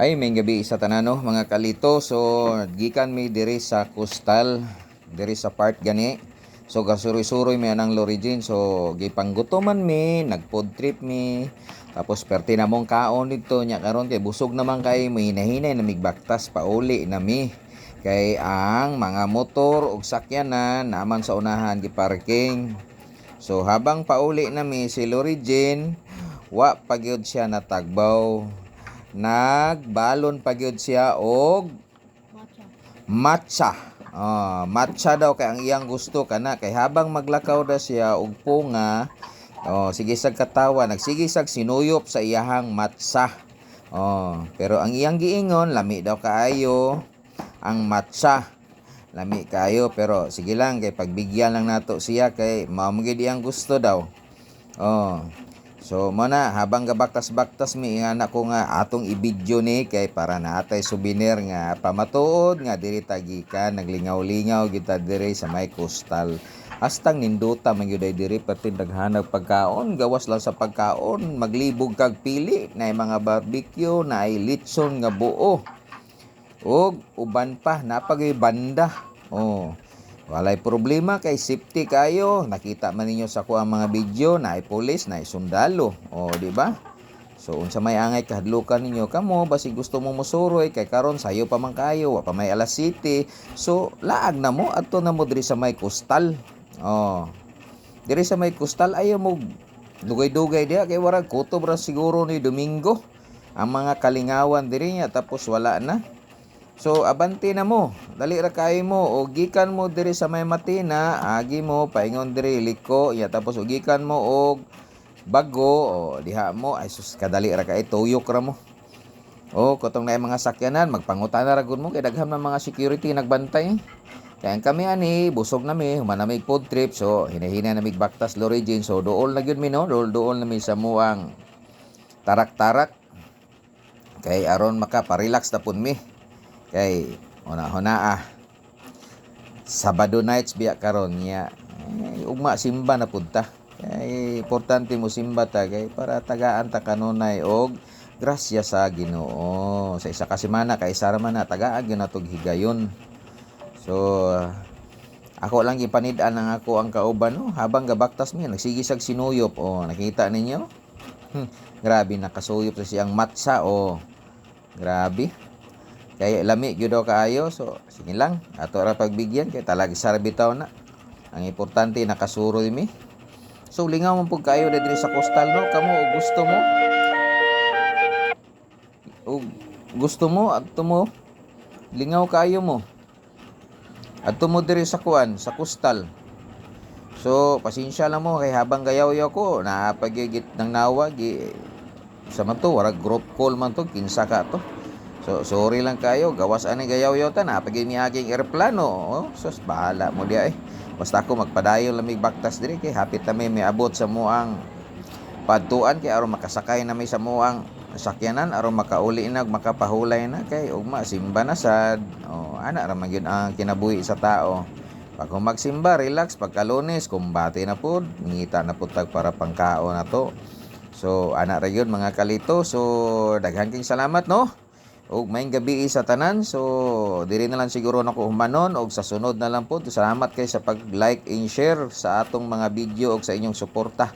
Ay, may gabi sa tanano mga kalito. So, gikan mi diri sa Coastal, diri sa part gani. So, kasuroy-suroy mi anang Lorigin. So, gipanggutoman mi, nagfood trip mi. Tapos perti na mong kaon dito nya karon kay busog naman kay may hinahinay na migbaktas pauli na mi. Kay ang mga motor ug sakyanan naman sa unahan giparking. So, habang pauli na mi si Lorigin, wa pagyud siya natagbaw. Nagbalon pa gyud siya og matcha. Matcha daw kay ang iyang gusto kana kay habang maglakaw da siya og punga, sige sag katawa, nagsige sag sinuyop sa iyahang matcha. Pero ang iyang giingon lami daw kaayo ang matcha. Lami kayo pero sige lang kay pagbigyan lang nato siya kay mao mo gyud iyang gusto daw. So mana habang gabaktas-baktas mi anak ko nga atong i-video ni kay para natay souvenir nga pamatuod nga diri tagikan naglingaw-lingaw kita diri sa may Coastal. Hastang ninduta man gyud diri pati daghanag pagkaon, gawas lang sa pagkaon, maglibog kag pili na mga barbecue, na litson nga buo. Og uban pa napagay banda. Walay problema kay safety kayo. Nakita man ninyo sa kuha mga video na ay pulis, na ay sundalo. Di ba? So unsa may angay kahadlukan ninyo kamo basi gusto mo mosuroy kay karon sayo pa man kayo, wa pa may alas city. So laag na mo adto na mo diri sa may Coastal. Diri sa may Coastal ayo mo dugay-dugay diha kay warag kutob ra siguro ni Domingo ang mga kalingawan diri nya tapos wala na. So abante na mo, dali ra kay mo o gikan mo diri sa may Matina, agi mo paingon diri liko, tapos gikan mo og Bago, diha mo ay sus kadali ra kay tuyok ra mo. Katong na mga sakyanan magpangutana ra gud mo kay daghan man mga security nagbantay. Kaya kami ani busog na mi, human na mi food trip, so hinahina na mi baktas Lorigin, so dool na gyud mi no, dool na mi sa muang tarak-tarak. Kay aron maka-relax na pud mi. Kay una Sabado nights biya karon niya. Ugma simba na punta. Kay importante mo simba ta kay para tagaan ta kanunay og grasya sa Ginoo. Sa isa ka semana kay sara man na tagaan gyud natog higayon. So ako lang gipanid-an ang ako ang kauban habang gabaktas mi nagsigisag sinuyop. Nakita ninyo? Grabe nakasuyop sa siyang matcha grabe. Kaya lami gyud daw kaayo, so sige lang ato ra pagbigyan kay talag sar bitaw na. Ang importante nakasuroy mi. So lingaw man pud kaayo diri sa Coastal no, kamo og gusto mo adto mo lingaw kaayo mo. Adto mo diri sa kuan sa Coastal. So pasensya lang mo kay habang gayaw-yaw ko napagigit ng nawag sa man to warag group call man to kinsa ka to. So sorry lang kayo, gawas ani gayaw-yaw ta na pag iniaging eroplano. Sus bahala mo dia Basta ako magpadayon lamig baktas diri kay hapit ta may abot sa muang padtuan kay aron makasakay na may sa muang sakyanan aron makauli na makapahulay na kay ugma simba na sad. Ana ra man gyud ang kinabuhi sa tao. Pag magsimba, relax, pagka Lunes, kumbati na pud, ngita na pud tag para pangkaon na to. So ana ra gyud mga kalito. So daghan king salamat no. Og maayong gabi sa tanan. So diri na lang siguro nako humanon og sa sunod na lang po. Salamat kay sa pag-like and share sa atong mga video og sa inyong suporta.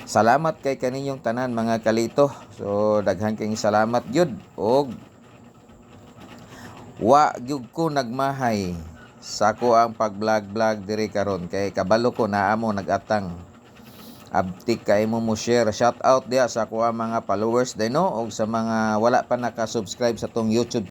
Salamat kay kaninyong tanan mga kalito. So daghan kayong salamat gyud og wa gyud ko nagmahay sa ko ang pag-vlog diri karon kay kabalo ko naa mo nagatang abtik kay mo share. Shout out dia sa kuha mga followers dino og sa mga wala pa naka-subscribe sa tong YouTube